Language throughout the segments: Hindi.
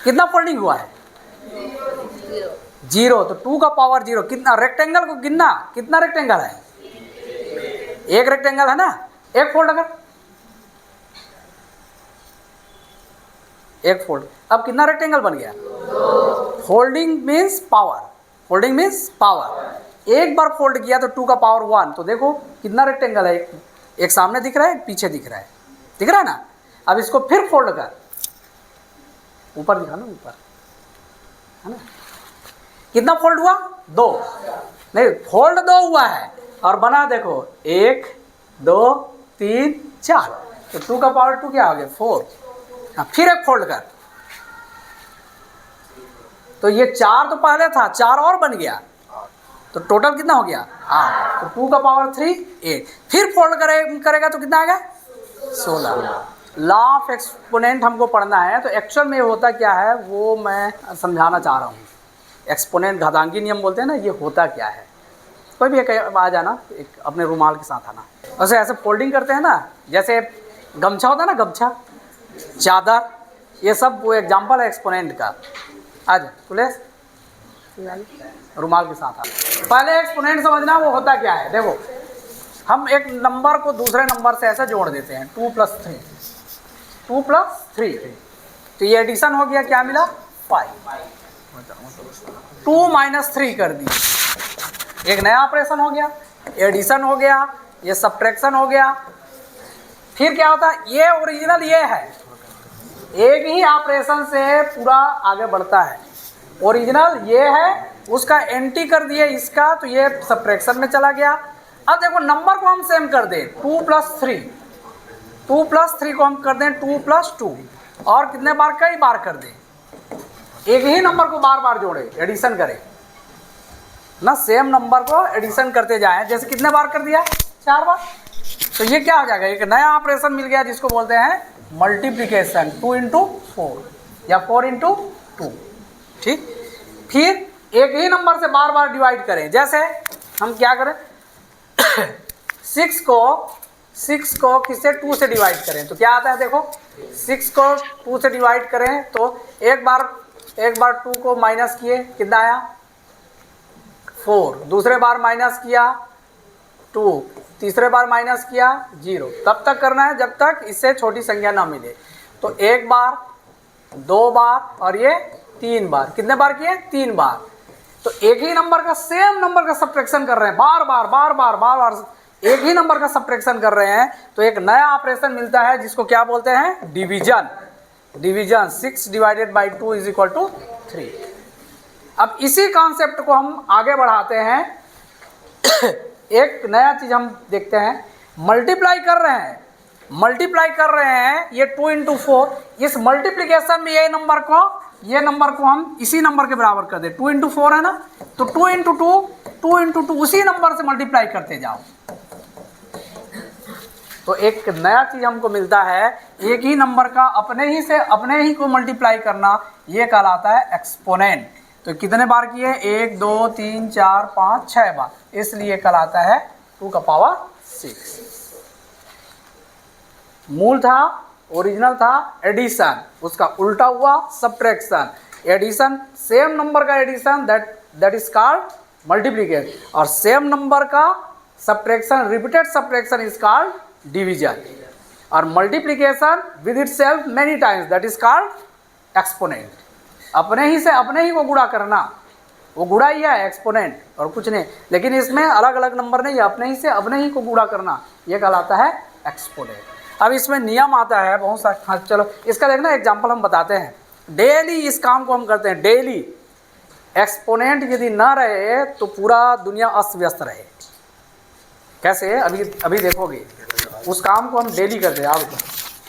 कितना फोल्डिंग हुआ है? 0। तो 2 का पावर 0 कितना? रेक्टेंगल को गिनना, कितना रेक्टेंगल है? एक रेक्टेंगल है ना, एक फोल्ड अगर एक फोल्ड, अब कितना रेक्टेंगल बन गया? Folding means power, folding means power. एक बार फोल्ड किया तो 2 का पावर 1। तो देखो कितना रेक्टेंगल है, एक सामने दिख रहा है, एक पीछे दिख रहा है, दिख रहा है ना। अब इसको फिर फोल्ड कर, ऊपर दिखा ना, ऊपर है ना। कितना फोल्ड हुआ? 2। नहीं, फोल्ड 2 हुआ है और बना देखो 1 2 3 4। तो 2 का पावर 2 क्या हो गया? 4। हाँ, फिर एक फोल्ड कर, तो ये 4 तो पहले था, 4 और बन गया, तो टोटल कितना हो गया? 8। तो 2 का पावर 3 8। फिर फोल्ड करेगा तो कितना आएगा? 16। लॉ ऑफ एक्सपोनेंट हमको पढ़ना है, तो एक्चुअल में होता क्या है वो मैं समझाना चाह रहा हूँ। एक्सपोनेंट, घातांकी नियम बोलते हैं ना, ये होता क्या है। कोई भी एक आ जाना, एक अपने रुमाल के साथ आना, वैसे ऐसे फोल्डिंग करते हैं ना, जैसे गमछा होता है ना, गमछा, चादर, ये सब वो एग्जाम्पल है एक्सपोनेंट का। आज कुलेश रुमाल के साथ आना। पहले एक्सपोनेंट समझना वो होता क्या है। देखो, हम एक नंबर को दूसरे नंबर से ऐसे जोड़ देते हैं, 2 + 3, 2 + 3, तो ये एडिशन हो गया, क्या मिला? 5। 2 - 3 कर दिए, एक नया ऑपरेशन हो गया, एडिशन हो गया, ये सब्ट्रैक्शन हो गया। फिर क्या होता है? ये ओरिजिनल ये है, एक ही ऑपरेशन से पूरा आगे बढ़ता है। ओरिजिनल ये है, उसका एंटी कर दिए इसका, तो ये सब्ट्रैक्शन में चला गया। अब देखो नंबर को हम सेम कर दें, 2 + 3, 2 + 3 को हम कर दें 2 + 2, और कितने बार? कई बार कर दें। एक ही नंबर को बार बार जोड़े, एडिशन करें ना, सेम नंबर को एडिशन करते जाएं। जैसे कितने बार कर दिया? 4 बार। तो ये क्या हो जाएगा? एक नया ऑपरेशन मिल गया जिसको बोलते हैं मल्टीप्लिकेशन, 2 × 4 या 4 × 2। ठीक। फिर एक ही नंबर से बार बार डिवाइड करें। जैसे हम क्या करें, 6 को किससे? 2 से डिवाइड करें, तो क्या आता है? देखो 6 को 2 से डिवाइड करें तो एक बार 2 को माइनस किए, कितना आया? 4। दूसरे बार माइनस किया 2, तीसरे बार माइनस किया 0। तब तक करना है जब तक इससे छोटी संख्या ना मिले। तो 1 बार, 2 बार और ये 3 बार। कितने बार किए? 3 बार। तो एक ही नंबर का, सेम नंबर का सब्ट्रैक्शन कर रहे हैं, बार बार एक ही नंबर का सब्ट्रैक्शन कर रहे हैं, तो एक नया ऑपरेशन मिलता है जिसको क्या बोलते हैं? डिवीजन। 6 / 2 = 3। अब इसी कॉन्सेप्ट को हम आगे बढ़ाते हैं। एक नया चीज हम देखते हैं, मल्टीप्लाई कर रहे हैं ये 2 × 4। इस मल्टीप्लिकेशन में ये नंबर को हम इसी नंबर के बराबर कर दे। 2 × 4 है ना, तो 2 × 2 उसी नंबर से मल्टीप्लाई करते जाओ, तो एक नया चीज हमको मिलता है। एक ही नंबर का अपने ही को मल्टीप्लाई करना, ये कहलाता है एक्सपोनेंट। तो कितने बार किए? 1 2 3 4 5 6 बार, इसलिए कहलाता है 2 का पावर 6। मूल था, ओरिजिनल था एडिशन, उसका उल्टा हुआ सब्ट्रैक्शन। एडिशन, सेम नंबर का addition, that is called multiplication, और सेम नंबर का subtraction, repeated subtraction is called division, और multiplication with itself many times, that is called exponent. अपने ही से अपने ही को गुणा करना, वो गुणा ही है एक्सपोनेंट, और कुछ नहीं। लेकिन इसमें अलग अलग नंबर नहीं है, अपने ही से अपने ही को गुणा करना, ये कहलाता है एक्सपोनेंट। अब इसमें नियम आता है बहुत सारा। हाँ चलो इसका देखना एग्जाम्पल हम बताते हैं। डेली इस काम को हम करते हैं, डेली। एक्सपोनेंट यदि ना रहे तो पूरा दुनिया अस्त व्यस्त रहे। कैसे? अभी देखोगे, उस काम को हम डेली करते हैं। आप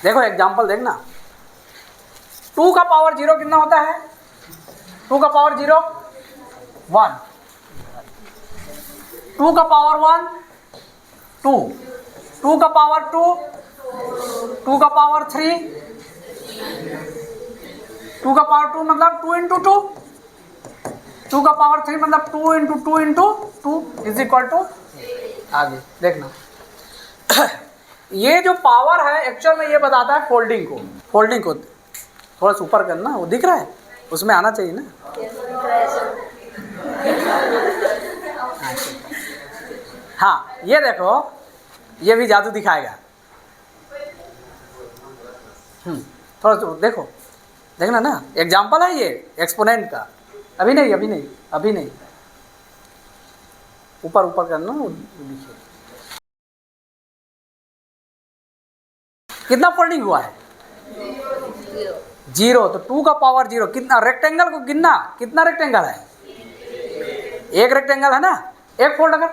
देखो एग्जाम्पल देखना, 2 का पावर 0 कितना होता है? 2 का पावर 0 1, 2 का पावर 1 2, 2 का पावर 2, 2 का पावर 3, 2 का पावर 2 मतलब 2 × 2, 2 का पावर 3 मतलब 2 × 2 × 2 = आगे देखना। ये जो पावर है एक्चुअल में ये बताता है फोल्डिंग को थोड़ा सा ऊपर करना, वो दिख रहा है उसमें आना चाहिए ना। हाँ ये देखो, ये भी जादू दिखाएगा। थोड़ा देखो, देखना ना, एग्जाम्पल है ये एक्सपोनेंट का। अभी नहीं, अभी नहीं, अभी नहीं, ऊपर ऊपर करना लिखिए। कितना फोल्डिंग हुआ है? 0। तो 2 का पावर 0 कितना? रेक्टेंगल को गिनना, कितना रेक्टेंगल है? एक रेक्टेंगल है ना, एक फोल्ड अगर,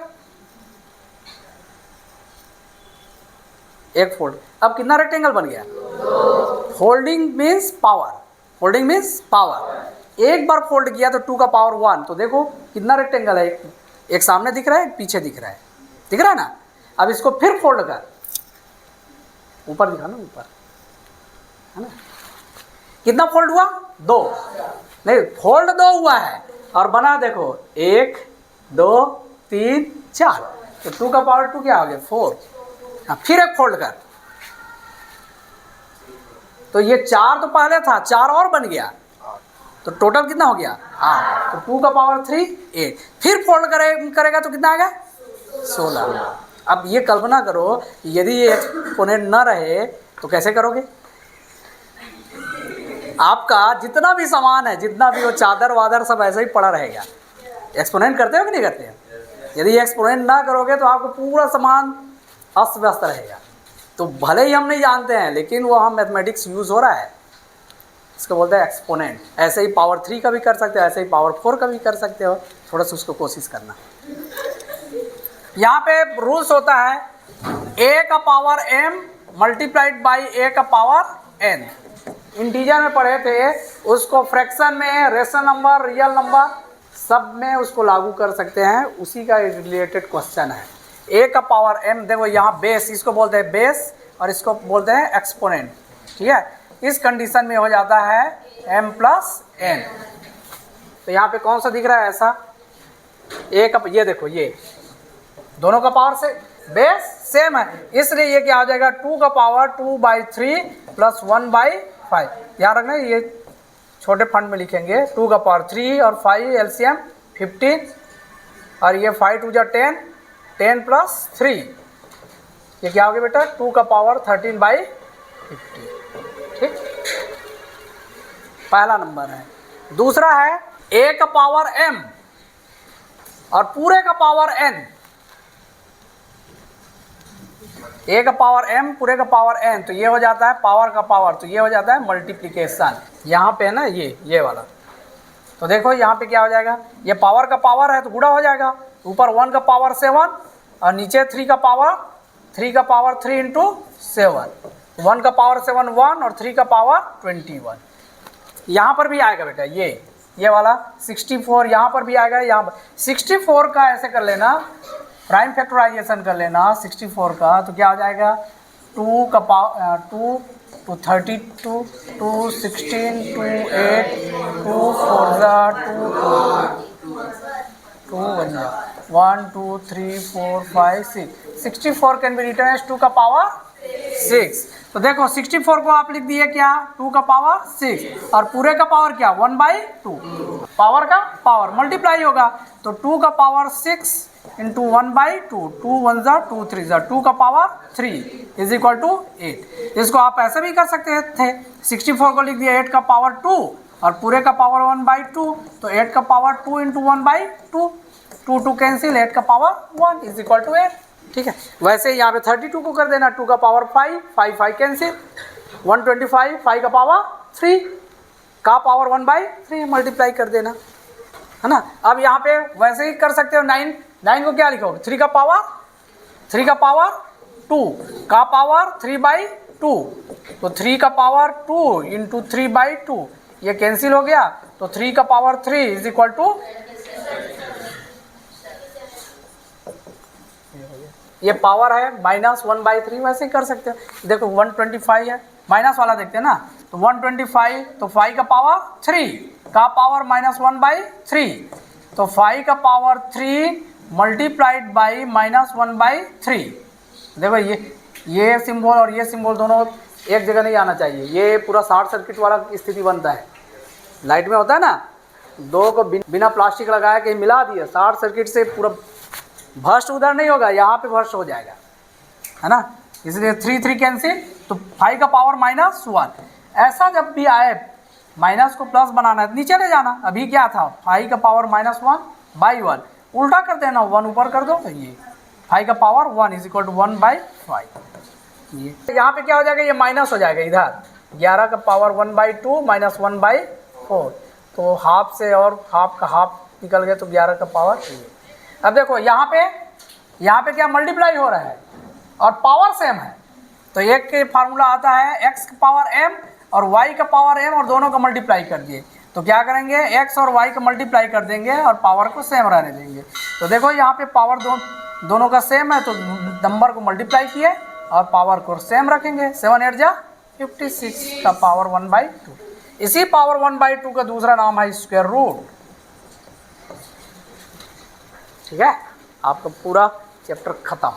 एक फोल्ड। अब कितना रेक्टेंगल बन गया? Folding means power, folding means power. एक बार फोल्ड किया तो 2 का पावर 1। तो देखो कितना रेक्टेंगल है, एक सामने दिख रहा है, एक पीछे दिख रहा है, दिख रहा है ना। अब इसको फिर फोल्ड कर, ऊपर दिखा ना, ऊपर है ना। कितना फोल्ड हुआ? 2। नहीं, फोल्ड 2 हुआ है और बना देखो 1 2 3 4। तो 2 का पावर 2 क्या हो गया? 4। हाँ, फिर एक फोल्ड कर, तो ये 4 तो पहले था, 4 और बन गया, तो टोटल कितना हो गया? 8। तो 2 का पावर 3 8। फिर फोल्ड करेगा तो कितना आ गया? 16। अब ये कल्पना करो, यदि ये एक्सपोनेंट न रहे तो कैसे करोगे? आपका जितना भी सामान है, जितना भी वो चादर वादर सब ऐसे ही पड़ा रहेगा। एक्सपोनेंट करते हो कि नहीं करते हैं? यदि एक्सपोनेंट ना करोगे तो आपको पूरा सामान अस्त व्यस्त रहेगा। तो भले ही हम नहीं जानते हैं, लेकिन वो हम मैथमेटिक्स यूज़ हो रहा है, इसको बोलते हैं एक्सपोनेंट। ऐसे ही पावर 3 का भी कर सकते हो, ऐसे ही पावर 4 का भी कर सकते हो। थोड़ा सा उसको कोशिश करना। यहाँ पे रूल्स होता है a का power m multiplied by a का पावर n। इंटीजर में पढ़े थे, उसको फ्रैक्शन में, रेशनल नंबर, रियल नंबर सब में उसको लागू कर सकते हैं। उसी का रिलेटेड क्वेश्चन है। a का पावर m, देखो यहाँ बेस, इसको बोलते हैं बेस और इसको बोलते हैं एक्सपोनेंट। ठीक है, इस कंडीशन में हो जाता है m प्लस n। तो यहाँ पे कौन सा दिख रहा है ऐसा? a का, ये देखो, ये दोनों का पावर से बेस सेम है, इसलिए ये क्या हो जाएगा? 2 का पावर 2/3 प्लस 1/5। ध्यान रखना, ये छोटे फंड में लिखेंगे। 2 का पावर 3 और 5 एलसीएम 15, और ये 5 2 जा 10, 10 प्लस 3, ये क्या हो गया बेटा? 2 का पावर 13/50। ठीक, पहला नंबर है। दूसरा है a का पावर m और पूरे का पावर n। a का पावर m पूरे का पावर n, तो ये हो जाता है पावर का पावर, तो ये हो जाता है मल्टीप्लिकेशन। यहाँ पे है ना ये वाला। तो देखो यहाँ पे क्या हो जाएगा? ये पावर का पावर है तो गुणा हो जाएगा। ऊपर 1 का पावर 7 और नीचे 3 का पावर 3 इंटू 7। 1 का पावर 7 1 और 3 का पावर 21। यहाँ पर भी आएगा बेटा ये वाला 64, यहाँ पर भी आएगा। यहाँ पर 64 का ऐसे कर लेना, प्राइम फैक्टराइजेशन कर लेना 64 का, तो क्या हो जाएगा? 2 का power 2 2 32 2 16 2 8 2 4 2 1 2 3 4 5 6। 64 can be written as 2 का पावर 6। तो देखो 64 को आप लिख दिए क्या? 2 का पावर 6 और पूरे का पावर क्या? 1/2। पावर का पावर मल्टीप्लाई होगा, तो 2 का पावर 6 इंटू 1/2, 2 1 जा 2 3 जा 2 का पावर 3 इज इक्वल टू 8। इसको आप ऐसे भी कर सकते थे, 64 को लिख दिया 8 का पावर 2 और पूरे का पावर 1/2, तो 8 का पावर 2 इंटू 1/2, 2 2 कैंसिल, 8 का पावर 1 इज इक्वल टू 8। ठीक है, वैसे यहाँ पे 32 को कर देना, 2 का पावर 5 5 5 कैंसिल, 125 5 का पावर 3 का पावर 1/3 मल्टीप्लाई कर देना, है ना। अब यहाँ पे वैसे ही कर सकते हो। 9 को क्या लिखोगे? 3 का पावर 2 का पावर 3/2, तो 3 का पावर 2 इंटू 3/2, ये कैंसिल हो गया, तो 3 का पावर 3 इज इक्वल टू, ये पावर है -1/3, वैसे ही कर सकते हो। देखो 125 है, माइनस वाला देखते हैं ना, तो 125, तो 5 का पावर 3 का पावर -1/3, तो 5 का पावर 3 मल्टीप्लाइड बाई -1/3। देखो ये सिंबल और ये सिंबल दोनों एक जगह नहीं आना चाहिए, ये पूरा शॉर्ट सर्किट वाला स्थिति बनता है। लाइट में होता है ना, दो को बिना प्लास्टिक लगाए कहीं मिला दिए, शॉर्ट सर्किट से पूरा भस्ट उधर नहीं होगा, यहाँ पे भस्ट हो जाएगा, है ना। इसलिए 3 कैंसिल, तो 5 का पावर -1। ऐसा जब भी आए माइनस को प्लस बनाना है नीचे ले जाना। अभी क्या था, 5 का पावर -1/1, उल्टा कर देना, 1 ऊपर कर दो, ये 5 का पावर 1 = 1/5। ये यहाँ पे क्या हो जाएगा, ये माइनस हो जाएगा इधर, 11 का पावर 1/2 -1/4, तो हाफ से और हाफ का हाफ निकल गया, तो 11 का पावर। अब देखो यहाँ पे क्या मल्टीप्लाई हो रहा है और पावर सेम है, तो एक के फार्मूला आता है x का पावर m और y का पावर m, और दोनों का मल्टीप्लाई कर दिए, तो क्या करेंगे, x और y का मल्टीप्लाई कर देंगे और पावर को सेम रहने देंगे। तो देखो यहाँ पे पावर दोनों का सेम है, तो नंबर को मल्टीप्लाई किए और पावर को सेम रखेंगे। 7 8 जा 56 का पावर 1/2। इसी पावर 1/2 का दूसरा नाम है स्क्वायर रूट। ठीक है, आपका पूरा चैप्टर खत्म।